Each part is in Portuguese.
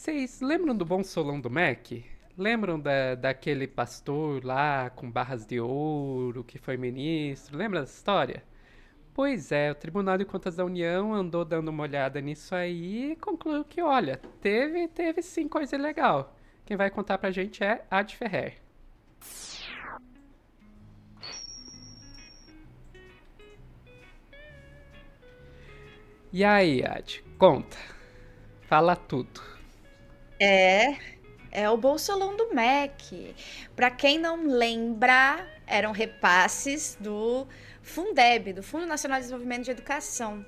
Vocês lembram do Bom Solão do MEC? Lembram daquele pastor lá com barras de ouro que foi ministro? Lembra dessa história? Pois é, o Tribunal de Contas da União andou dando uma olhada nisso aí e concluiu que, olha, teve sim coisa legal. Quem vai contar pra gente é Ad Ferrer. E aí, Ad, conta. Fala tudo. É, é o Bolsolão do MEC. Para quem não lembra, eram repasses do Fundeb, do Fundo Nacional de Desenvolvimento de Educação.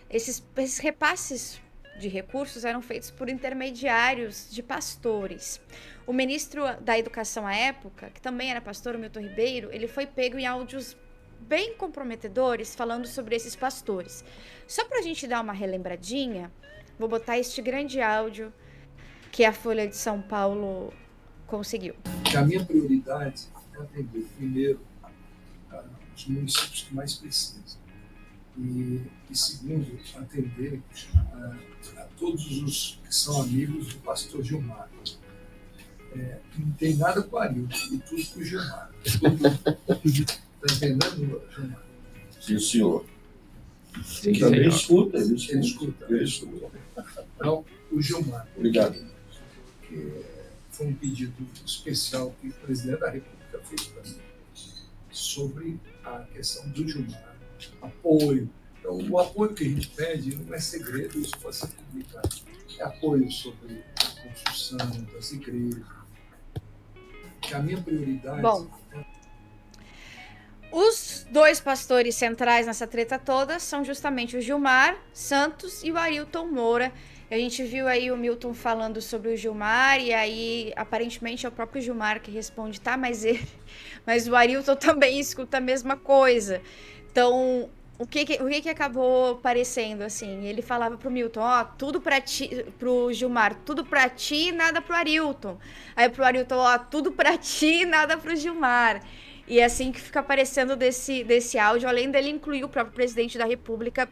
Esses repasses de recursos eram feitos por intermediários de pastores. O ministro da Educação à época, que também era pastor, o Milton Ribeiro, ele foi pego em áudios bem comprometedores falando sobre esses pastores. Só para a gente dar uma relembradinha, vou botar este grande áudio que a Folha de São Paulo conseguiu. A minha prioridade é atender, primeiro, os municípios que mais precisam. E segundo, atender a todos os que são amigos do pastor Gilmar. Não tem nada com o Arilton, e tudo com o Gilmar. Está entendendo, Gilmar? Sim, senhor. Sim, Ele também senhor. escuta, Ele escuta. Então, o Gilmar. Obrigado. Que foi um pedido especial que o presidente da República fez para mim sobre a questão do Gilmar, apoio. Então, o apoio que a gente pede não é segredo, isso pode ser publicado. É apoio sobre a construção das igrejas. Que a minha prioridade... Bom, os dois pastores centrais nessa treta toda são justamente o Gilmar Santos e o Arilton Moura. A gente viu aí o Milton falando sobre o Gilmar, e aí aparentemente é o próprio Gilmar que responde, tá, mas o Arilton também escuta a mesma coisa. Então, o que acabou parecendo, assim? Ele falava pro Milton, ó, tudo pra ti, pro Gilmar, tudo pra ti, nada pro Arilton. Aí pro Arilton, ó, tudo pra ti, nada pro Gilmar. E é assim que fica aparecendo desse áudio, além dele incluir o próprio presidente da República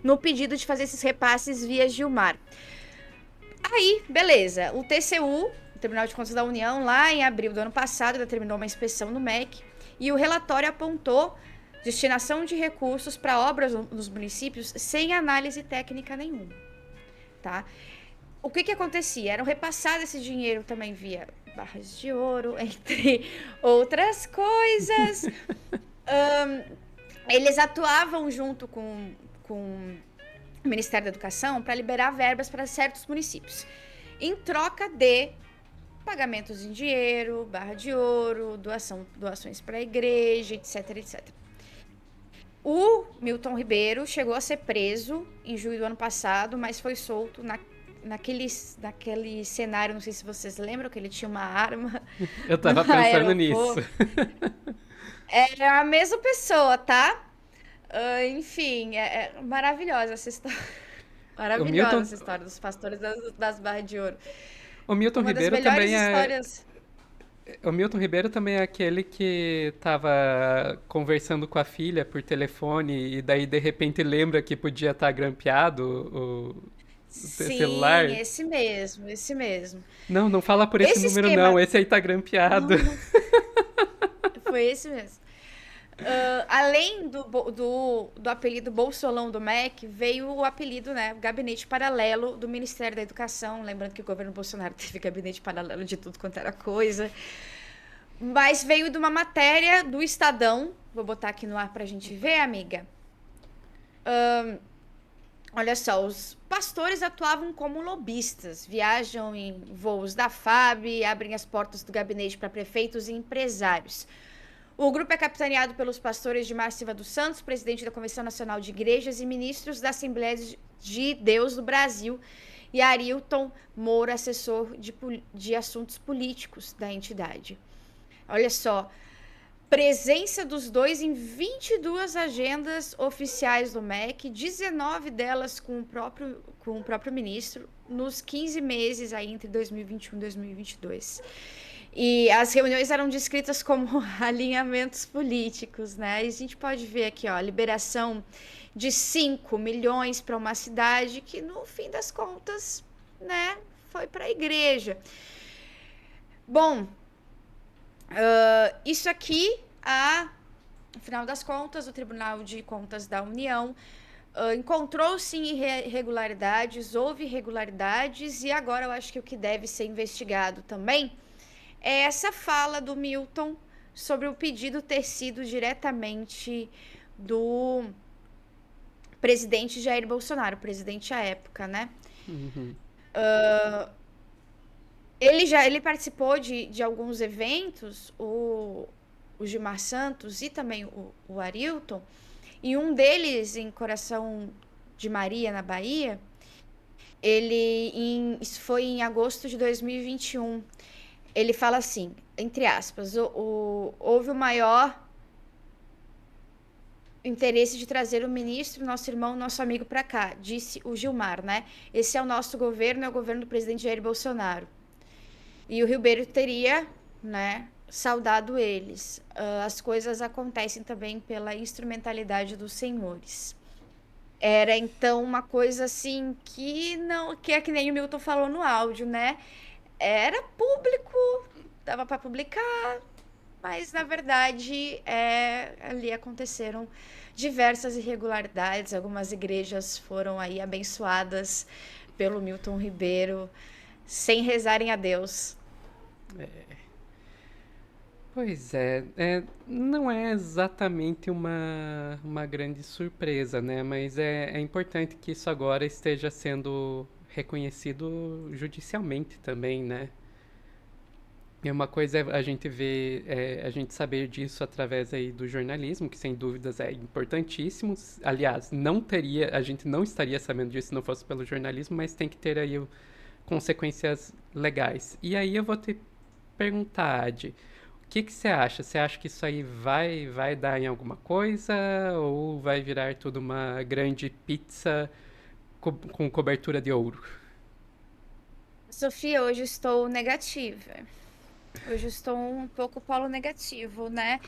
no pedido de fazer esses repasses via Gilmar. Aí, beleza, o TCU, o Tribunal de Contas da União, lá em abril do ano passado, determinou uma inspeção no MEC, e o relatório apontou destinação de recursos para obras nos municípios sem análise técnica nenhuma, tá? O que acontecia? Era repassado esse dinheiro também via barras de ouro, entre outras coisas. Eles atuavam junto com o Ministério da Educação para liberar verbas para certos municípios, em troca de pagamentos em dinheiro, barra de ouro, doações para a igreja, etc, etc. O Milton Ribeiro chegou a ser preso em julho do ano passado, mas foi solto naquele cenário, não sei se vocês lembram, que ele tinha uma arma. Eu tava pensando nisso. É a mesma pessoa, tá? Enfim, é maravilhosa essa história. Maravilhosa essa história dos pastores das barras de ouro. O Milton Uma Ribeiro das melhores também histórias. O Milton Ribeiro também é aquele que tava conversando com a filha por telefone e daí de repente lembra que podia estar grampeado o celular. Sim, esse mesmo. Não, não fala por esse número esquema... não, esse aí tá grampeado. Não. Foi esse mesmo. Além do apelido Bolsolão do MEC, veio o apelido, né, Gabinete Paralelo do Ministério da Educação. Lembrando que o governo Bolsonaro teve gabinete paralelo de tudo quanto era coisa. Mas veio de uma matéria do Estadão. Vou botar aqui no ar pra gente ver, amiga. Olha só, os pastores atuavam como lobistas, viajam em voos da FAB, abrem as portas do gabinete para prefeitos e empresários. O grupo é capitaneado pelos pastores de Silva dos Santos, presidente da Convenção Nacional de Igrejas, e ministros da Assembleia de Deus do Brasil, e Arilton Moura, assessor de assuntos políticos da entidade. Olha só, presença dos dois em 22 agendas oficiais do MEC, 19 delas com o próprio ministro, nos 15 meses aí entre 2021 e 2022. E as reuniões eram descritas como alinhamentos políticos, né? E a gente pode ver aqui, ó, a liberação de 5 milhões para uma cidade que, no fim das contas, né, foi para a igreja. Bom, isso aqui, no final das contas, o Tribunal de Contas da União encontrou sim irregularidades, houve irregularidades, e agora eu acho que o que deve ser investigado também é essa fala do Milton sobre o pedido ter sido diretamente do presidente Jair Bolsonaro, presidente à época, né? Uhum. Ele participou de alguns eventos, o Gilmar Santos e também o Arilton, e um deles em Coração de Maria, na Bahia, isso foi em agosto de 2021. Ele fala assim, entre aspas, houve o maior interesse de trazer o ministro, nosso irmão, nosso amigo para cá, disse o Gilmar, né? Esse é o nosso governo, é o governo do presidente Jair Bolsonaro. E o Ribeiro teria, né, saudado eles. As coisas acontecem também pela instrumentalidade dos senhores. Era então uma coisa assim que é que nem o Milton falou no áudio, né? Era público, dava para publicar, mas na verdade ali aconteceram diversas irregularidades. Algumas igrejas foram aí abençoadas pelo Milton Ribeiro sem rezarem a Deus. Pois não é exatamente uma grande surpresa, né? Mas é importante que isso agora esteja sendo reconhecido judicialmente também, né? E uma coisa é a gente ver, a gente saber disso através aí do jornalismo, que sem dúvidas é importantíssimo. Aliás, a gente não estaria sabendo disso se não fosse pelo jornalismo, mas tem que ter aí consequências legais. E aí eu vou te perguntar, Adi, o que você acha? Você acha que isso aí vai dar em alguma coisa ou vai virar tudo uma grande pizza com cobertura de ouro? Sofia, hoje estou negativa. Hoje estou um pouco polo negativo, né?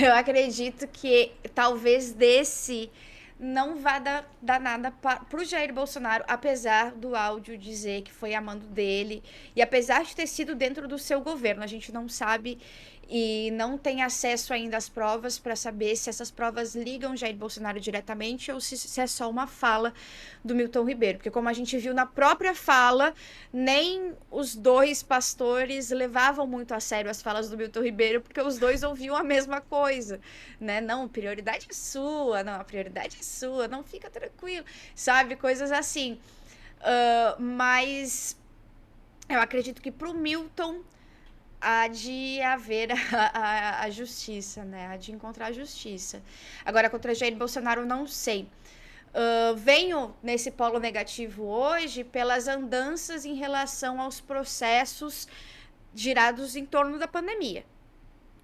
Eu acredito que talvez desse não vá dar nada pro Jair Bolsonaro, apesar do áudio dizer que foi a mando dele, e apesar de ter sido dentro do seu governo. A gente não sabe e não tem acesso ainda às provas para saber se essas provas ligam Jair Bolsonaro diretamente ou se é só uma fala do Milton Ribeiro. Porque como a gente viu na própria fala, nem os dois pastores levavam muito a sério as falas do Milton Ribeiro, porque os dois ouviam a mesma coisa, né? Não, prioridade é sua, não, a prioridade é sua, não, fica tranquilo, sabe? Coisas assim. Mas eu acredito que pro Milton há de haver a justiça, né? Há de encontrar a justiça. Agora, contra Jair Bolsonaro, não sei. Venho nesse polo negativo hoje pelas andanças em relação aos processos girados em torno da pandemia,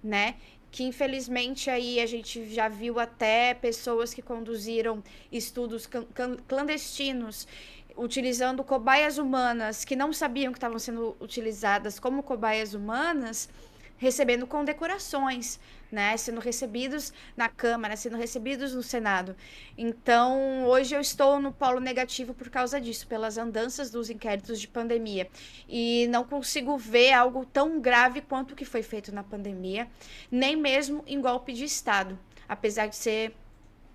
né? Que infelizmente aí a gente já viu até pessoas que conduziram estudos clandestinos utilizando cobaias humanas que não sabiam que estavam sendo utilizadas como cobaias humanas, recebendo condecorações, né? Sendo recebidos na Câmara, sendo recebidos no Senado. Então, hoje eu estou no polo negativo por causa disso, pelas andanças dos inquéritos de pandemia. E não consigo ver algo tão grave quanto o que foi feito na pandemia, nem mesmo em golpe de Estado. Apesar de ser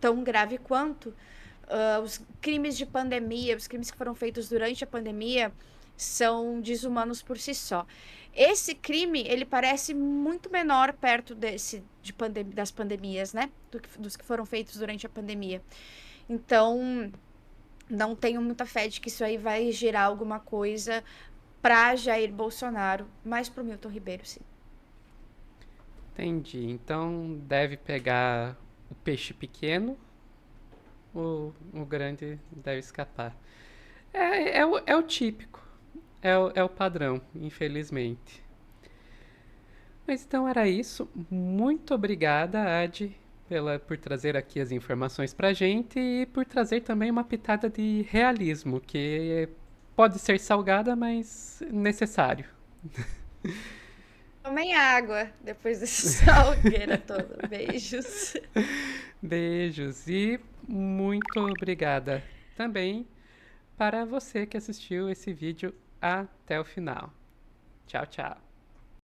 tão grave quanto, os crimes de pandemia, os crimes que foram feitos durante a pandemia, são desumanos por si só. Esse crime, ele parece muito menor perto das pandemias, né? Dos que foram feitos durante a pandemia. Então, não tenho muita fé de que isso aí vai gerar alguma coisa para Jair Bolsonaro, mas para o Milton Ribeiro, sim. Entendi. Então deve pegar o peixe pequeno, o grande deve escapar. É o típico. É o padrão, infelizmente. Mas então era isso. Muito obrigada, Adi, por trazer aqui as informações pra gente e por trazer também uma pitada de realismo, que pode ser salgada, mas necessário. Tomem água depois dessa salgueira toda. Beijos. Beijos e muito obrigada também para você que assistiu esse vídeo até o final. Tchau, tchau.